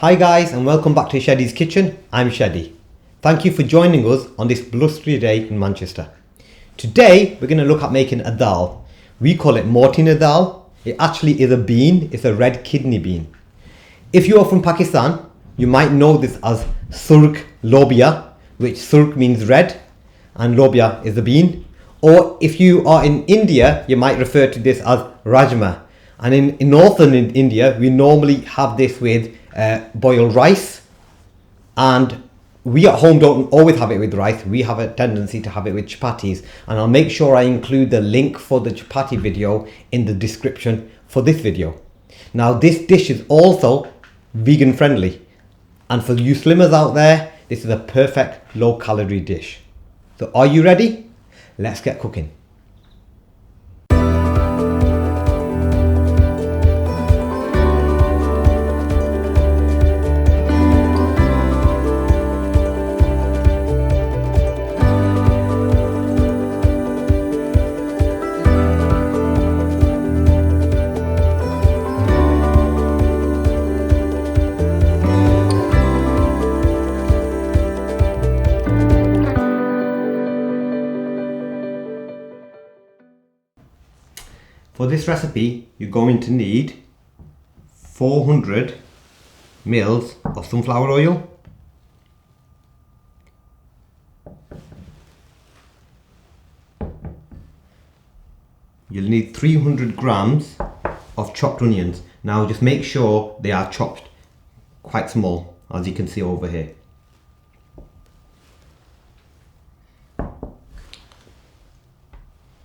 Hi guys, and welcome back to Sheddy's Kitchen. I'm Sheddy. Thank you for joining us on this blustery day in Manchester. Today we're going to look at making a dal. We call it Mortina dal. It actually is a bean. It's a red kidney bean. If you are from Pakistan, you might know this as Surkh Lobia, which Surkh means red and Lobia is a bean. Or if you are in India, you might refer to this as Rajma. And in northern India, we normally have this with boiled rice, and we at home don't always have it with rice. We have a tendency to have it with chapatis, and I'll make sure I include the link for the chapatti video in the description for this video. Now this dish is also vegan friendly, and for you slimmers out there, this is a perfect low calorie dish. So are you ready? Let's get cooking. For this recipe, you're going to need 400 mils of sunflower oil, you'll need 300 grams of chopped onions. Now just make sure they are chopped quite small, as you can see over here.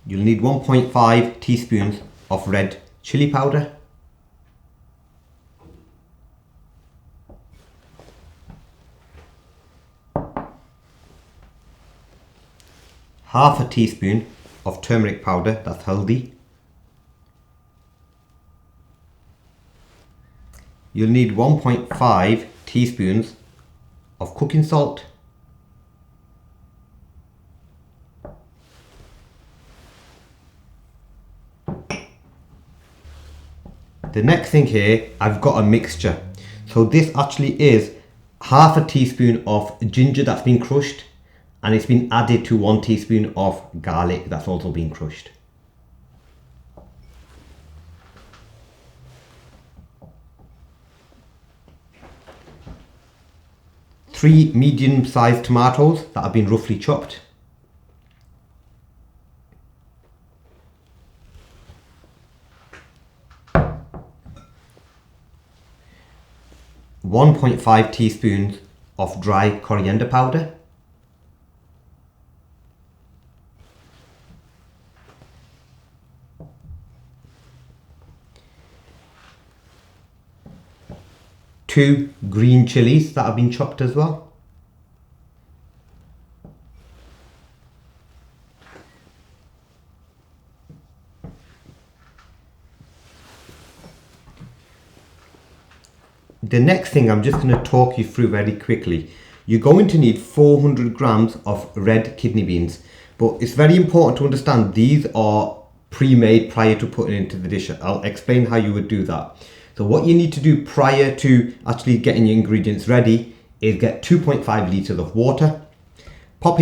You'll need 1.5 teaspoons of red chili powder, half a teaspoon of turmeric powder, that's haldi. You'll need 1.5 teaspoons of cooking salt, the next thing here, I've got a mixture. So this actually is half a teaspoon of ginger that's been crushed, and it's been added to 1 teaspoon of garlic that's also been crushed. Three medium-sized tomatoes that have been roughly chopped. 1.5 teaspoons of dry coriander powder, two green chilies that have been chopped as well, the next thing I'm just going to talk you through very quickly. You're going to need 400 grams of red kidney beans, but it's very important to understand these are pre-made prior to putting into the dish. I'll explain how you would do that. So what you need to do prior to actually getting your ingredients ready is get 2.5 litres of water, put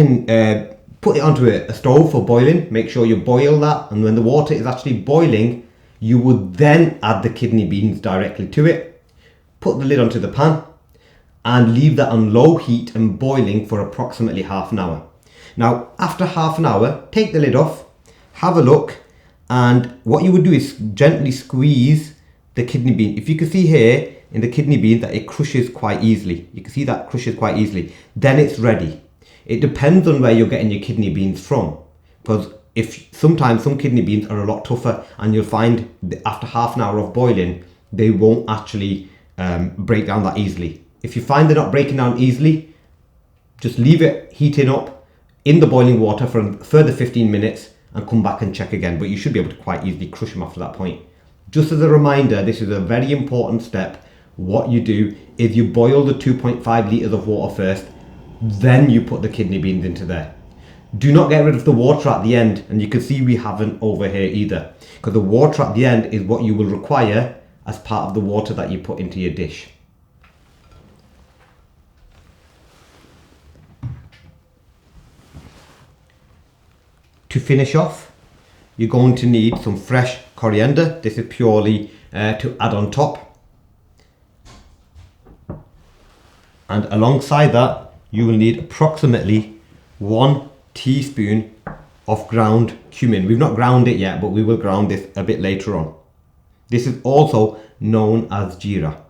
it onto a stove for boiling, make sure you boil that, and when the water is actually boiling, you would then add the kidney beans directly to it. Put the lid onto the pan and leave that on low heat and boiling for approximately half an hour. Now after half an hour, take the lid off, have a look, and what you would do is gently squeeze the kidney bean. If you can see here in the kidney bean that it crushes quite easily. You can see that crushes quite easily. Then it's ready. It depends on where you're getting your kidney beans from, because sometimes some kidney beans are a lot tougher, and you'll find that after half an hour of boiling, they won't actually break down that easily. If you find they're not breaking down easily, just leave it heating up in the boiling water for a further 15 minutes and come back and check again, but you should be able to quite easily crush them after that point. Just as a reminder, this is a very important step. What you do is you boil the 2.5 litres of water first, then you put the kidney beans into there. Do not get rid of the water at the end, and you can see we haven't over here either, because the water at the end is what you will require as part of the water that you put into your dish. to finish off, you're going to need some fresh coriander. This is purely to add on top. And alongside that, you will need approximately 1 teaspoon of ground cumin. We've not ground it yet, but we will ground this a bit later on. This is also known as jeera.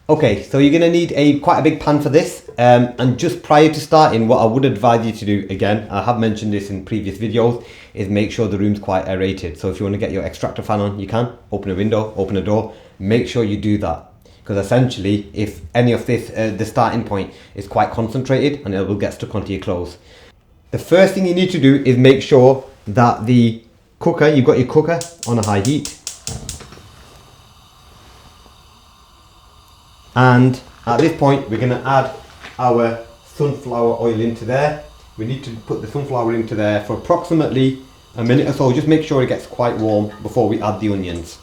Okay, so you're going to need quite a big pan for this, and just prior to starting, what I would advise you to do, again, I have mentioned this in previous videos, is make sure the room's quite aerated. So if you want to get your extractor fan on, you can open a window, open a door, make sure you do that, because essentially if any of this, the starting point is quite concentrated and it will get stuck onto your clothes. The first thing you need to do is make sure that the cooker, you've got your cooker on a high heat. And at this point, we're going to add our sunflower oil into there. We need to put the sunflower into there for approximately a minute or so. Just make sure it gets quite warm before we add the onions.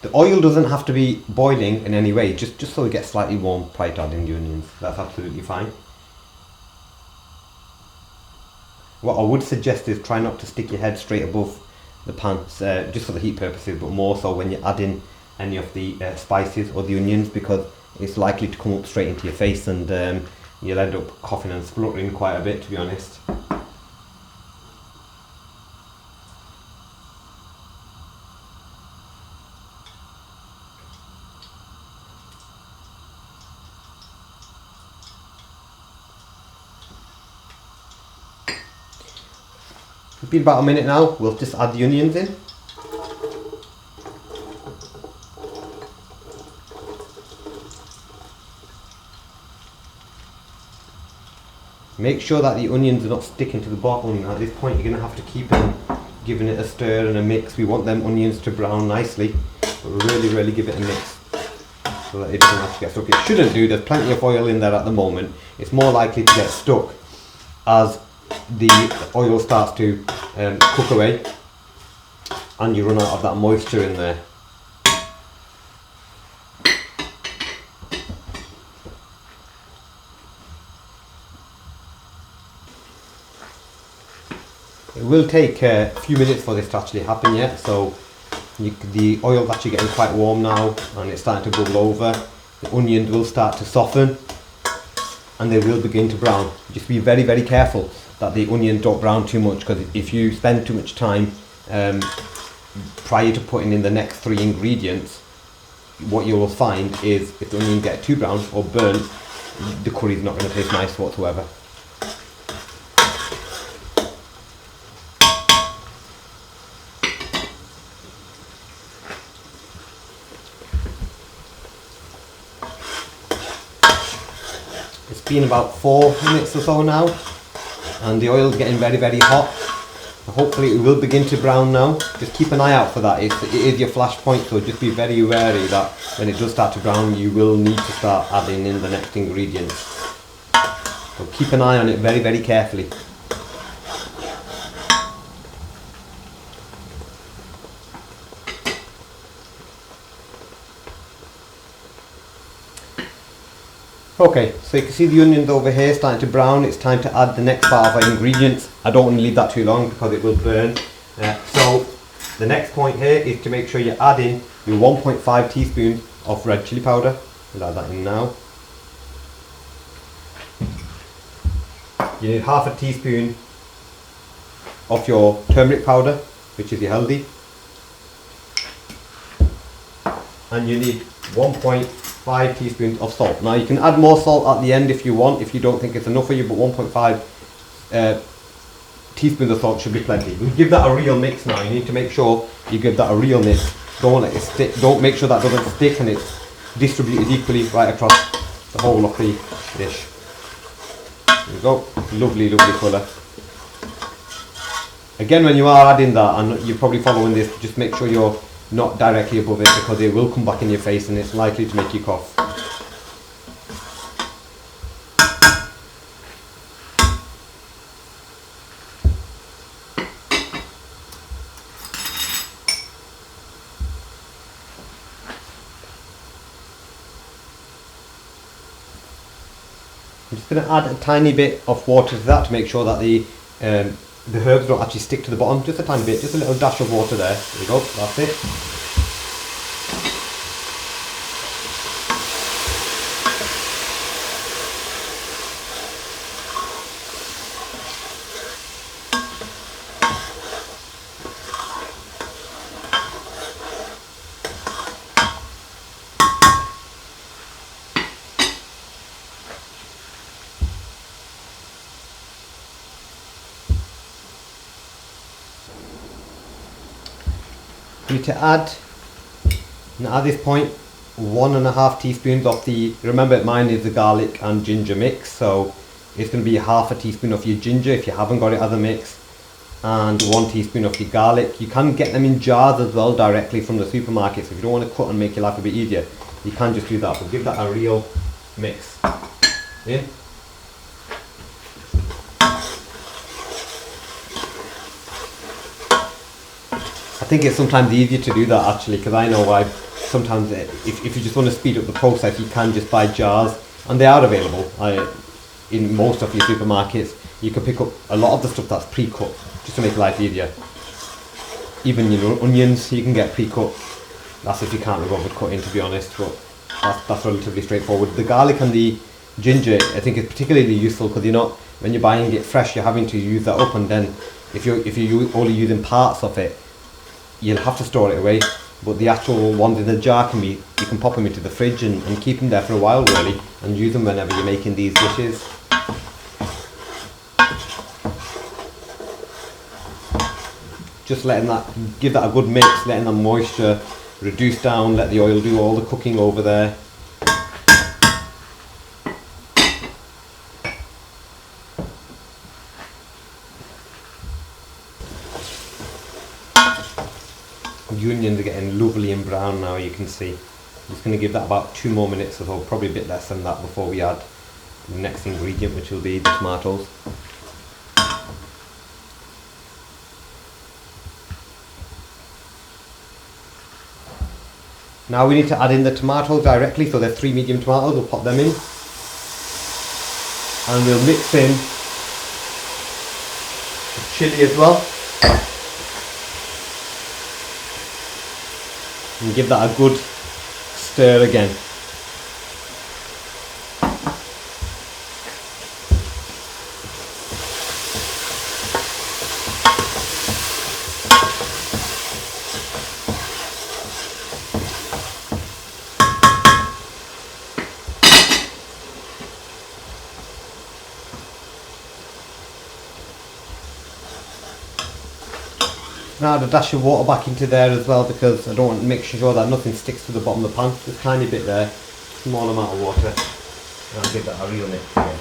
The oil doesn't have to be boiling in any way, just so it gets slightly warm prior to adding the onions. That's absolutely fine. What I would suggest is try not to stick your head straight above the pan, just for the heat purposes, but more so when you're adding any of the spices or the onions, because it's likely to come up straight into your face and you'll end up coughing and spluttering quite a bit, to be honest. It's been about a minute now, we'll just add the onions in. Make sure that the onions are not sticking to the bottom. At this point you're going to have to keep on giving it a stir and a mix. We want them onions to brown nicely, but really give it a mix so that it doesn't have to get stuck. It shouldn't do, there's plenty of oil in there at the moment. It's more likely to get stuck as the oil starts to cook away and you run out of that moisture in there. It will take a few minutes for this to actually happen yet, so the oil's actually getting quite warm now and it's starting to bubble over. The onions will start to soften and they will begin to brown. Just be very careful that the onions don't brown too much, because if you spend too much time prior to putting in the next 3 ingredients, what you will find is if the onions get too brown or burnt, the curry is not going to taste nice whatsoever. It's been about 4 minutes or so now, and the oil is getting very hot. Hopefully it will begin to brown now. Just keep an eye out for that. It is your flash point, so just be very wary that when it does start to brown, you will need to start adding in the next ingredients. So keep an eye on it very carefully. Okay, so you can see the onions over here starting to brown. It's time to add the next part of our ingredients. I don't want to leave that too long because it will burn. So the next point here is to make sure you add in your 1.5 teaspoons of red chili powder. We'll add that in now. You need half a teaspoon of your turmeric powder, which is your haldi. And you need 1.5 teaspoons of salt. Now you can add more salt at the end if you want, if you don't think it's enough for you, but 1.5 teaspoons of salt should be plenty. We'll give that a real mix now. You need to make sure you give that a real mix. Don't let it stick. Don't make sure that doesn't stick and it's distributed equally right across the whole of the dish. There we go. Lovely, lovely colour. Again, when you are adding that, and you're probably following this, just make sure you're not directly above it because it will come back in your face and it's likely to make you cough. I'm just going to add a tiny bit of water to that to make sure that the herbs don't actually stick to the bottom. Just a tiny bit, just a little dash of water there. There we go, that's it. You need to add, now at this point, 1.5 teaspoons of the, remember mine is the garlic and ginger mix, so it's going to be half a teaspoon of your ginger if you haven't got it as a mix, and 1 teaspoon of your garlic. You can get them in jars as well directly from the supermarkets. If you don't want to cut and make your life a bit easier, you can just do that, but give that a real mix in. I think it's sometimes easier to do that actually, because I know sometimes if you just want to speed up the process, you can just buy jars, and they are available in most of your supermarkets. You can pick up a lot of the stuff that's pre-cut just to make life easier. Even onions you can get pre-cut. That's if you can't be bothered cutting, to be honest, but that's relatively straightforward. The garlic and the ginger I think is particularly useful because when you're buying it fresh, you're having to use that up, and then if you're only using parts of it, you'll have to store it away. But the actual ones in the jar you can pop them into the fridge and keep them there for a while really, and use them whenever you're making these dishes. Just give that a good mix, letting the moisture reduce down, let the oil do all the cooking over there. The onions are getting lovely and brown now, you can see. I'm just going to give that about 2 more minutes or so, probably a bit less than that, before we add the next ingredient, which will be the tomatoes. Now we need to add in the tomatoes directly, so there's 3 medium tomatoes, we'll pop them in. And we'll mix in the chilli as well. And give that a good stir again. Now add a dash of water back into there as well, because I don't want to make sure that nothing sticks to the bottom of the pan. Just a tiny bit there, small amount of water, and I'll give that a real mix again.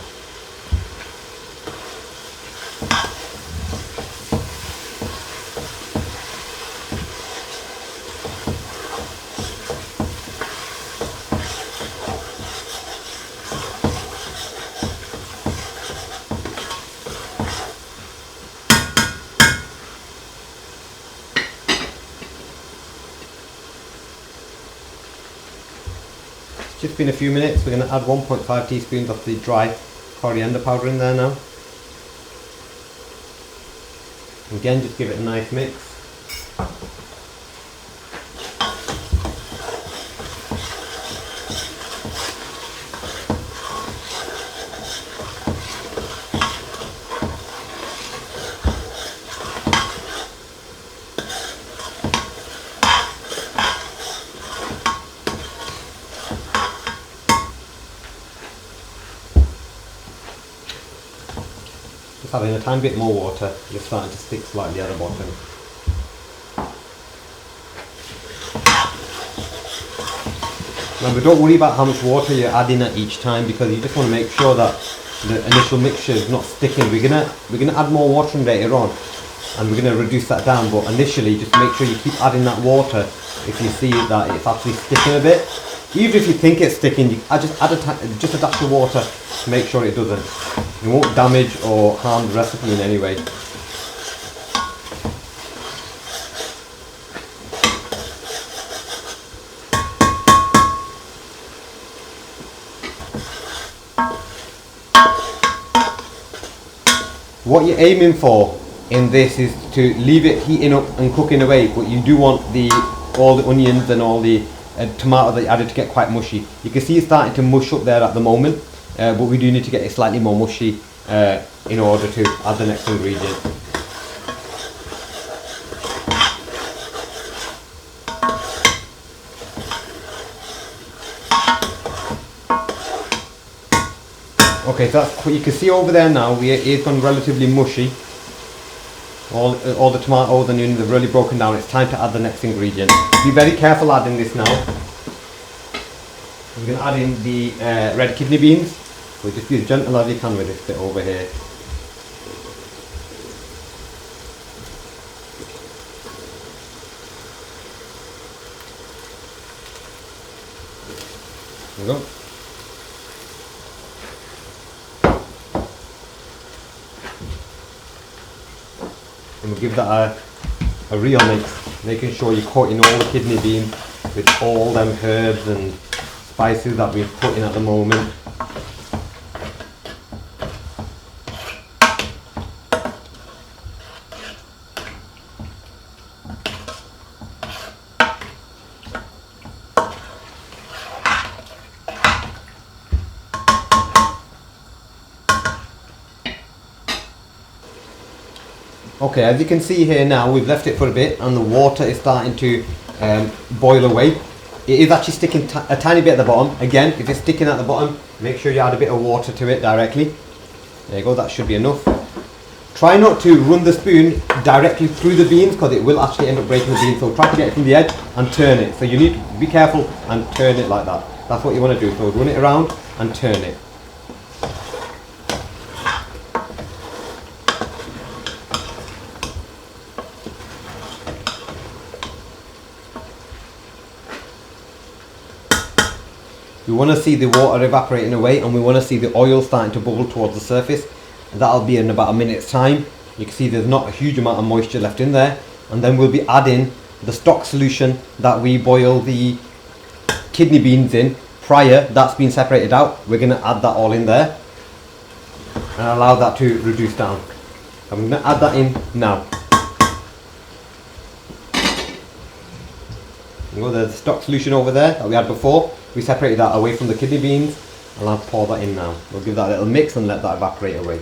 just been a few minutes. We're going to add 1.5 teaspoons of the dry coriander powder in there now. Again, just give it a nice mix. Adding a tiny bit more water, you're starting to stick slightly at the bottom. Remember, don't worry about how much water you're adding at each time, because you just want to make sure that the initial mixture is not sticking. We're gonna add more water in later on, and we're gonna reduce that down. But initially, just make sure you keep adding that water if you see that it's actually sticking a bit. Even if you think it's sticking, just add just a dash of water to make sure it doesn't. It won't damage or harm the recipe in any way. What you're aiming for in this is to leave it heating up and cooking away, but you do want all the onions and all the tomato that you added to get quite mushy. You can see it's starting to mush up there at the moment, but we do need to get it slightly more mushy in order to add the next ingredient. Okay, so that's what you can see over there now. It's gone relatively mushy. All the tomatoes and onions have really broken down. It's time to add the next ingredient. Be very careful adding this now. We're going to add in the red kidney beans. So just be as gentle as you can with this bit over here. There we go. And we'll give that a real mix, making sure you're coating all the kidney beans with all them herbs and spices that we've put in at the moment. Okay, as you can see here now, we've left it for a bit and the water is starting to boil away. It is actually sticking a tiny bit at the bottom. Again, if it's sticking at the bottom, make sure you add a bit of water to it directly. There you go, that should be enough. Try not to run the spoon directly through the beans, because it will actually end up breaking the beans. So try to get it from the edge and turn it. So you need to be careful and turn it like that. That's what you want to do. So run it around and turn it. We want to see the water evaporating away, and we want to see the oil starting to bubble towards the surface. And that'll be in about a minute's time. You can see there's not a huge amount of moisture left in there. And then we'll be adding the stock solution that we boil the kidney beans in prior. That's been separated out. We're going to add that all in there and allow that to reduce down. I'm going to add that in now. There's the stock solution over there that we had before. We separated that away from the kidney beans, and I'll pour that in now. We'll give that a little mix and let that evaporate away.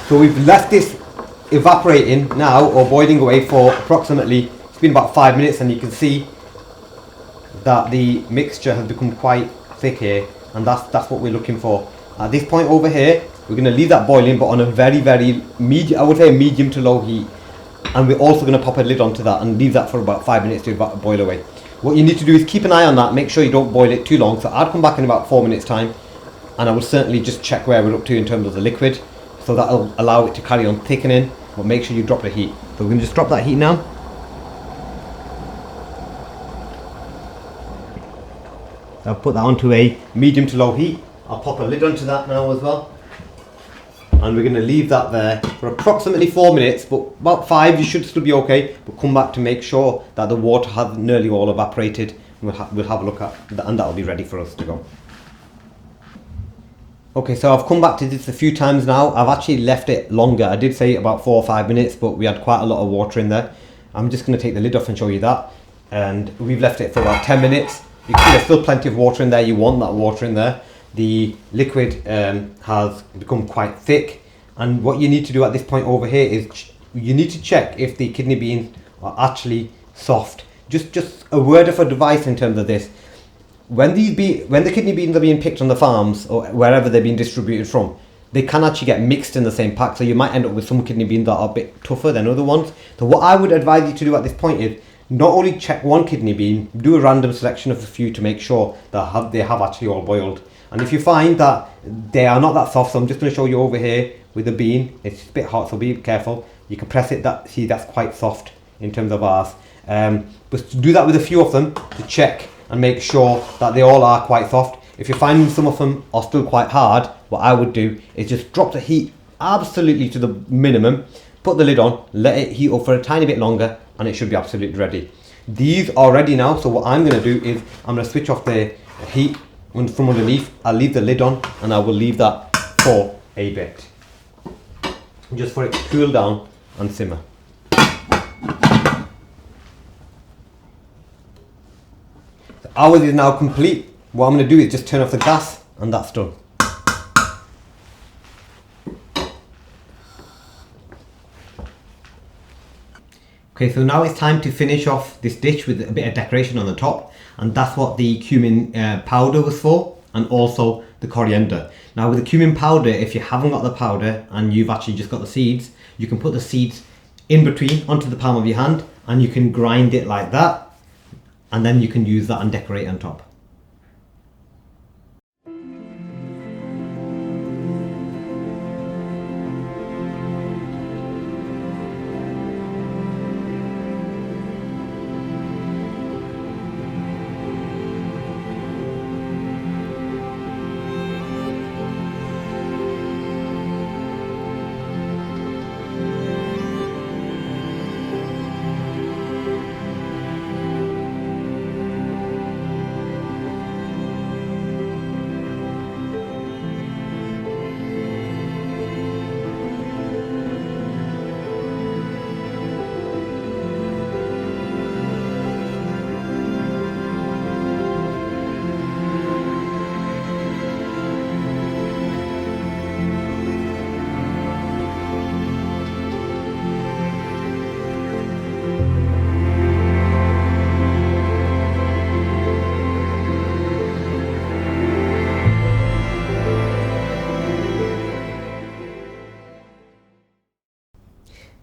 So we've left this evaporating now, or boiling away, for approximately, it's been about 5 minutes, and you can see that the mixture has become quite thick here, and that's what we're looking for. At this point over here, we're going to leave that boiling, but on a very medium, I would say medium to low heat, and we're also going to pop a lid onto that and leave that for about 5 minutes to boil away. What you need to do is keep an eye on that, make sure you don't boil it too long. So I'll come back in about 4 minutes time, and I will certainly just check where we're up to in terms of the liquid, so that'll allow it to carry on thickening. but make sure you drop the heat. So we're going to just drop that heat now. I'll put that onto a medium to low heat. I'll pop a lid onto that now as well. And we're going to leave that there for approximately 4 minutes, but about 5 you should still be okay. But come back to make sure that the water has nearly all evaporated. We'll have a look at that, and that'll be ready for us to go. Okay, so I've come back to this a few times now. I've actually left it longer. I did say about 4 or 5 minutes, but we had quite a lot of water in there. I'm just going to take the lid off and show you that. And we've left it for about 10 minutes. You can see there's still plenty of water in there. You want that water in there. The liquid has become quite thick, and what you need to do at this point over here is you need to check if the kidney beans are actually soft. Just a word of advice in terms of this: when the kidney beans are being picked on the farms or wherever they're being distributed from, they can actually get mixed in the same pack, so you might end up with some kidney beans that are a bit tougher than other ones. So what I would advise you to do at this point is not only check one kidney bean, do a random selection of a few to make sure that they have actually all boiled. And if you find that they are not that soft, so I'm just going to show you over here with the bean. It's a bit hot, so be careful. You can press it, that's quite soft in terms of ours. But do that with a few of them to check and make sure that they all are quite soft. If you're finding some of them are still quite hard, what I would do is just drop the heat absolutely to the minimum, put the lid on, let it heat up for a tiny bit longer, and it should be absolutely ready. These are ready now, so what I'm going to do is I'm going to switch off the heat from underneath. I'll leave the lid on and I will leave that for a bit, just for it to cool down and simmer. So ours is now complete. What I'm going to do is just turn off the gas, and that's done. Okay, so now it's time to finish off this dish with a bit of decoration on the top, and that's what the cumin powder was for, and also the coriander. Now with the cumin powder, if you haven't got the powder and you've actually just got the seeds, you can put the seeds in between onto the palm of your hand, and you can grind it like that, and then you can use that and decorate on top.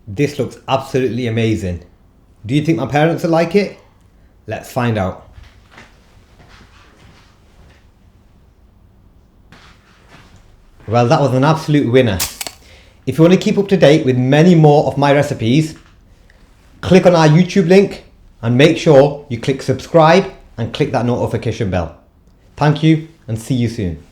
This looks absolutely amazing. Do you think my parents will like it? Let's find out. Well, that was an absolute winner. If you want to keep up to date with many more of my recipes, click on our YouTube link and make sure you click subscribe and click that notification bell. Thank you and see you soon.